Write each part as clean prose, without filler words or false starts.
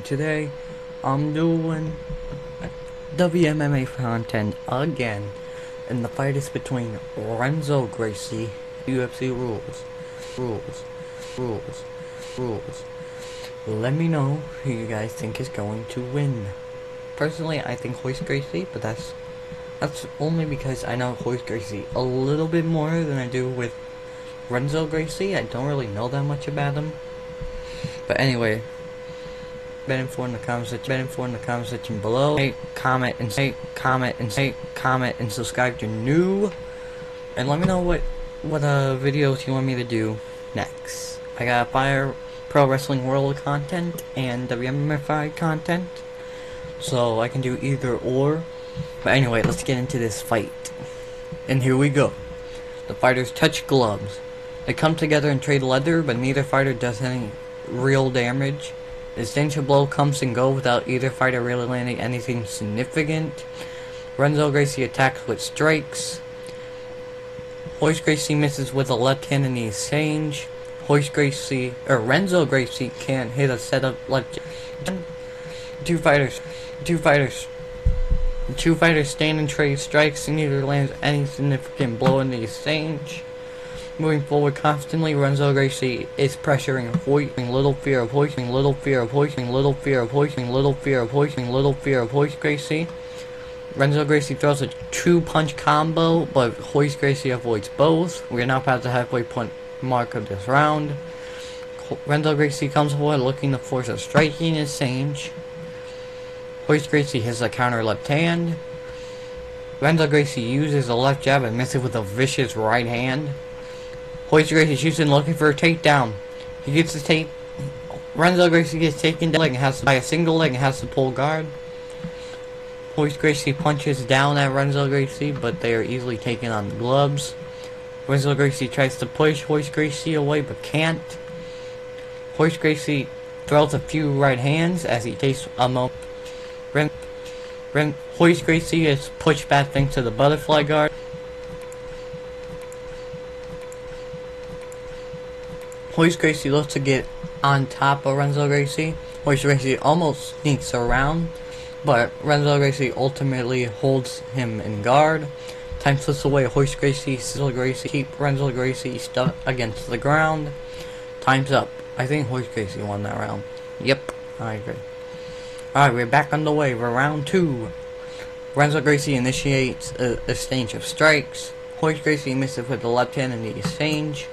today I'm doing WMMA content again, and the fight is between Renzo Gracie, UFC rules. Let me know who you guys think is going to win. Personally, I think Royce Gracie, but that's only because I know Royce Gracie a little bit more than I do with Renzo Gracie. I don't really know that much about him. But anyway, bet in the comment section below. Comment and subscribe if you're new, and let me know what videos you want me to do next. I got Fire Pro Wrestling World content and WMMA content, so I can do either or. But anyway, let's get into this fight. And here we go. The fighters touch gloves. They come together and trade leather, but neither fighter does any real damage. The signature blow comes and goes without either fighter really landing anything significant. Renzo Gracie attacks with strikes. Royce Gracie misses with a left hand in the exchange. Renzo Gracie can't hit a setup left. Two fighters stand and trade strikes, and neither lands any significant blow in the exchange. Moving forward constantly, Renzo Gracie is pressuring Royce, little fear of Royce Gracie. Renzo Gracie throws a 2-punch combo, but Royce Gracie avoids both. We are now past the halfway point mark of this round. Renzo Gracie comes forward looking to force a striking exchange. Royce Gracie hits a counter left hand. Renzo Gracie uses a left jab and misses with a vicious right hand. Royce Gracie shoots in looking for a takedown. He gets the tape. Renzo Gracie gets taken down by a single leg and has to pull guard. Royce Gracie punches down at Renzo Gracie, but they are easily taken on the gloves. Renzo Gracie tries to push Royce Gracie away, but can't. Royce Gracie throws a few right hands as he takes a moment. Royce Gracie is pushed back thanks to the butterfly guard. Royce Gracie looks to get on top of Renzo Gracie. Royce Gracie almost sneaks around, but Renzo Gracie ultimately holds him in guard. Time slips away. Royce Gracie, keep Renzo Gracie stuck against the ground. Time's up. I think Royce Gracie won that round. Yep, I agree. Alright, we're back on the way for round 2. Renzo Gracie initiates a exchange of strikes. Royce Gracie misses with the left hand in the exchange.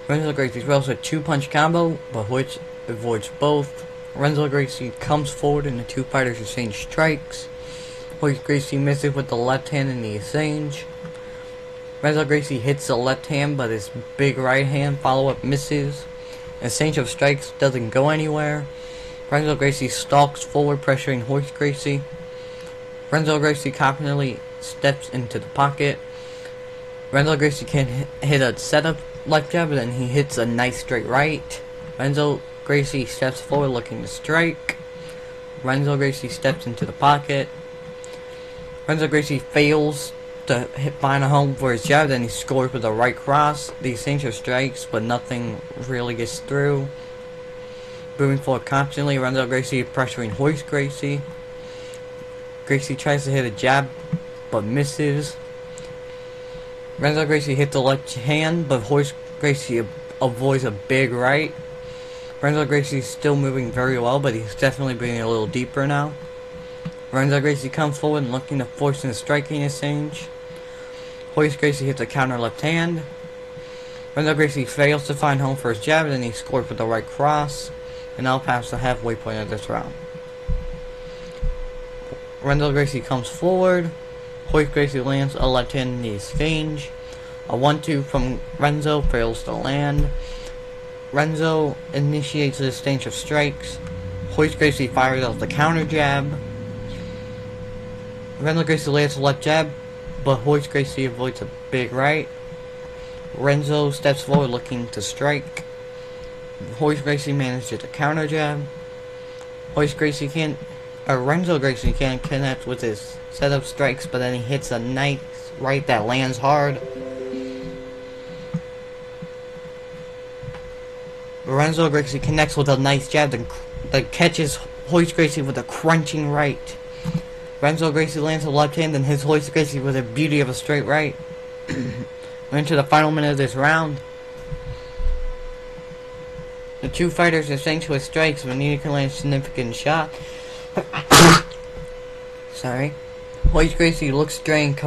Renzo Gracie throws a 2-punch combo, but Royce avoids both. Renzo Gracie comes forward and the two fighters exchange strikes. Royce Gracie misses with the left hand in the exchange. Renzo Gracie hits the left hand, but his big right hand follow-up misses. Exchange of strikes doesn't go anywhere. Renzo Gracie stalks forward, pressuring Royce Gracie. Renzo Gracie confidently steps into the pocket. Renzo Gracie can hit a setup left jab, but then he hits a nice straight right. Renzo Gracie steps forward looking to strike. Renzo Gracie steps into the pocket. Renzo Gracie fails to find a home for his jab, then he scores with a right cross. The exchange of strikes, but nothing really gets through. Moving forward constantly, Renzo Gracie pressuring Royce Gracie. Gracie tries to hit a jab, but misses. Renzo Gracie hits the left hand, but Royce Gracie avoids a big right. Renzo Gracie is still moving very well, but he's definitely being a little deeper now. Renzo Gracie comes forward and looking to force a striking exchange. Royce Gracie hits a counter left hand. Renzo Gracie fails to find home for his jab, and then he scores with the right cross. And now past the halfway point of this round. Renzo Gracie comes forward. Royce Gracie lands a left hand in the exchange. A 1-2 from Renzo fails to land. Renzo initiates the exchange of strikes. Royce Gracie fires out the counter jab. Renzo Gracie lands a left jab, but Royce Gracie avoids a big right. Renzo steps forward looking to strike. Royce Gracie manages a counter jab. Renzo Gracie can't connect with his setup strikes, but then he hits a nice right that lands hard. Renzo Gracie connects with a nice jab catches Royce Gracie with a crunching right. Renzo Gracie lands a left hand and hits Royce Gracie with a beauty of a straight right. We're into the final minute of this round. The two fighters are staying to his strikes, but neither can land a significant shot. Sorry. Royce Gracie looks strained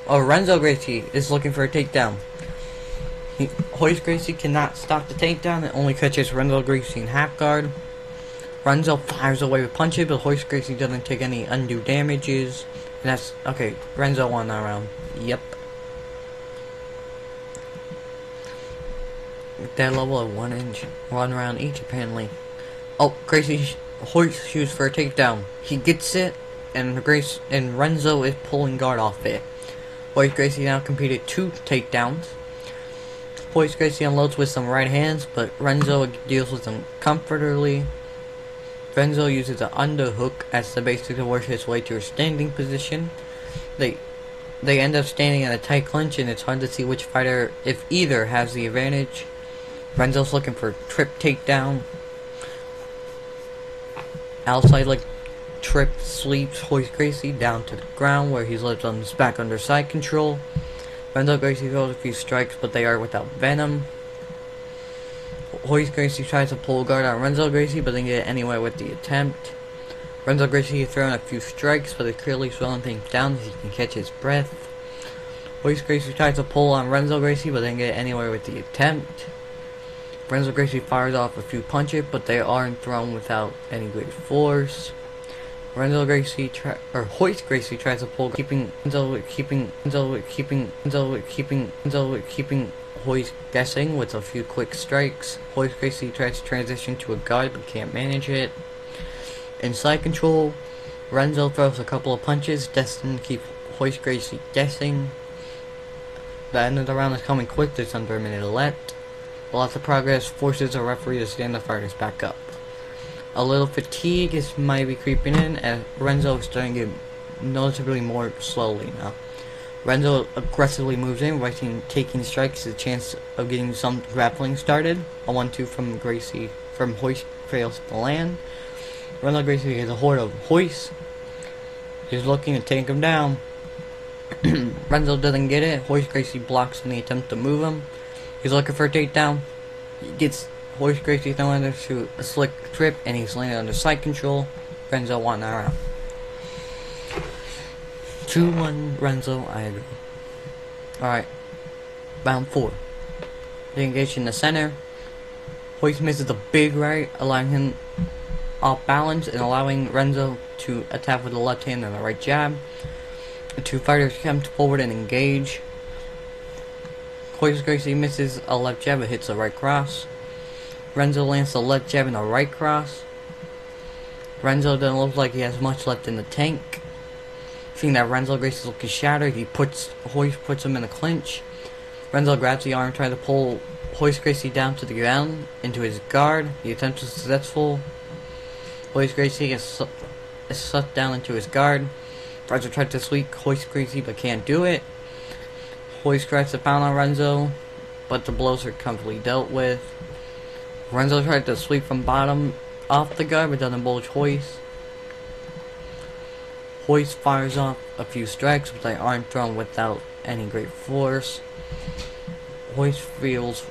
Renzo Gracie is looking for a takedown. Royce Gracie cannot stop the takedown. It only catches Renzo Gracie in half guard. Renzo fires away with punches, but Royce Gracie doesn't take any undue damages. And that's okay. Renzo won that round. Yep. That level of 1 inch, 1 round each apparently. Oh, Royce shoots for a takedown. He gets it, and Renzo is pulling guard off it. Royce Gracie now completed 2 takedowns. Royce Gracie unloads with some right hands, but Renzo deals with them comfortably. Renzo uses an underhook as the base to work his way to a standing position. They end up standing in a tight clinch, and it's hard to see which fighter, if either, has the advantage. Renzo's looking for a trip takedown. Outside leg trip sweeps Royce Gracie down to the ground, where he's left on his back under side control. Renzo Gracie throws a few strikes, but they are without venom. Royce Gracie tries to pull guard on Renzo Gracie, but didn't get anywhere with the attempt. Renzo Gracie is throwing a few strikes, but is clearly slowing things down as he can catch his breath. Royce Gracie tries to pull on Renzo Gracie, but didn't get anywhere with the attempt. Renzo Gracie fires off a few punches, but they aren't thrown without any great force. Royce Gracie tries to pull, keeping Royce guessing with a few quick strikes. Royce Gracie tries to transition to a guard, but can't manage it. In side control, Renzo throws a couple of punches, destined to keep Royce Gracie guessing. The end of the round is coming quick. There's under a minute left. Lots of progress forces a referee to stand the fighters back up. A little fatigue might be creeping in, as Renzo is starting to get noticeably more slowly now. Renzo aggressively moves in, taking strikes as a chance of getting some grappling started. A 1-2 from Royce fails to land. Renzo Gracie is a horde of Royce. He's looking to take him down. Renzo doesn't get it. Royce Gracie blocks in the attempt to move him. He's looking for a takedown. He gets Royce Gracie thrown into a slick trip, and he's landed under side control. Renzo won that round. 2-1 Renzo, I agree. Alright. Round 4. They engage in the center. Royce misses a big right, allowing him off balance and allowing Renzo to attack with the left hand and the right jab. The two fighters come forward and engage. Royce Gracie misses a left jab but hits a right cross. Renzo lands a left jab and a right cross. Renzo doesn't look like he has much left in the tank. Seeing that Renzo Gracie is looking shattered, Royce puts him in a clinch. Renzo grabs the arm, trying to pull Royce Gracie down to the ground into his guard. The attempt is successful. Royce Gracie is sucked down into his guard. Renzo tried to sweep Royce Gracie but can't do it. Royce tries to pound on Renzo, but the blows are comfortably dealt with. Renzo tried to sweep from bottom off the guard but doesn't bulge Royce. Royce fires off a few strikes, but they aren't thrown without any great force. Royce feels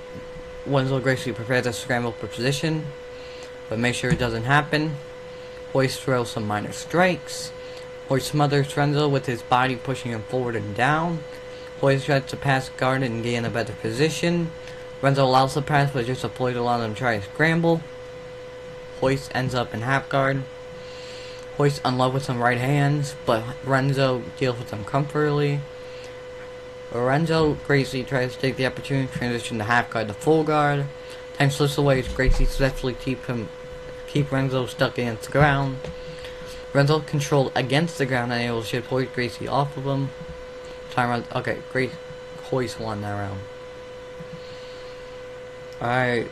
Renzo Gracie prepares to scramble for position, but make sure it doesn't happen. Royce throws some minor strikes. Royce smothers Renzo with his body, pushing him forward and down. Royce tries to pass guard and get in a better position. Renzo allows the pass, but just avoid allowing him to try to scramble. Royce ends up in half guard. Royce unloads with some right hands, but Renzo deals with them comfortably. Renzo Gracie tries to take the opportunity to transition to half guard to full guard. Time slips away as Gracie successfully keep Renzo stuck against the ground. Renzo controlled against the ground and able to shift Royce Gracie off of him. Okay, Royce won that round. Alright,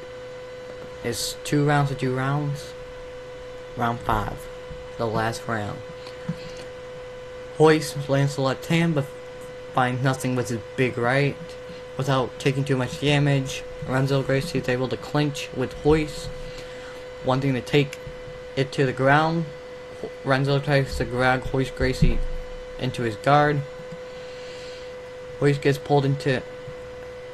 it's 2 rounds to 2 rounds. Round 5, the last round. Royce lands the left hand, but finds nothing with his big right. Without taking too much damage, Renzo Gracie is able to clinch with Royce, wanting to take it to the ground. Renzo tries to grab Royce Gracie into his guard. Royce gets pulled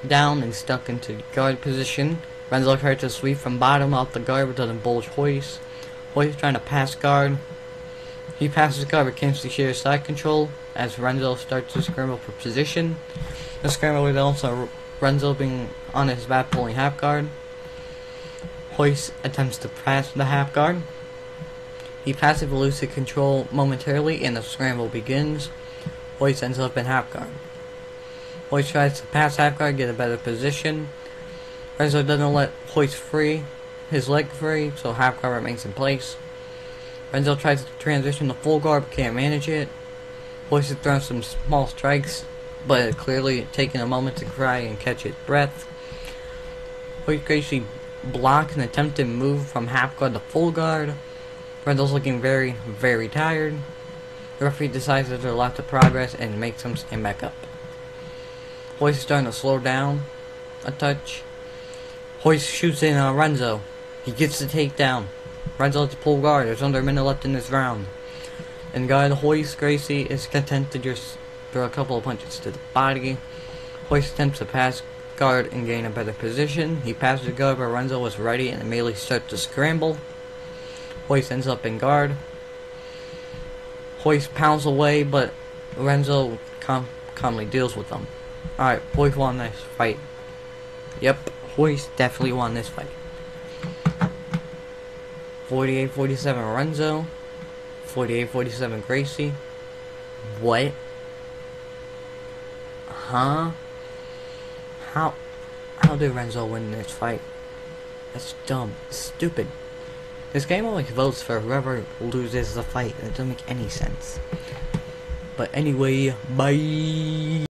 down and stuck into guard position. Renzo tries to sweep from bottom out the guard but doesn't bulge Royce. Royce is trying to pass guard. He passes guard but can't secure side control as Renzo starts to scramble for position. The scramble is also Renzo being on his back pulling half guard. Royce attempts to pass the half guard. He passively loses control momentarily and the scramble begins. Royce ends up in half guard. Royce tries to pass half guard, get a better position. Renzo doesn't let Royce free, his leg free, so half guard remains in place. Renzo tries to transition to full guard but can't manage it. Royce is throwing some small strikes, but clearly taking a moment to cry and catch his breath. Royce Gracie blocks an attempted move from half guard to full guard. Renzo's looking very, very tired. The referee decides that they're allowed to progress and makes him stand back up. Royce is starting to slow down a touch. Royce shoots in on Renzo. He gets the takedown. Renzo lets pull guard. There's under a minute left in this round. And guard Royce Gracie is content to just throw a couple of punches to the body. Royce attempts to pass guard and gain a better position. He passes guard but Renzo was ready and immediately starts to scramble. Royce ends up in guard. Royce pounds away but Renzo calmly deals with him. Alright, Royce won this fight. Yep, Royce definitely won this fight. 48-47 Renzo. 48-47 Gracie. What? Huh? How did Renzo win this fight? That's dumb. Stupid. This game always votes for whoever loses the fight. It doesn't make any sense. But anyway, bye.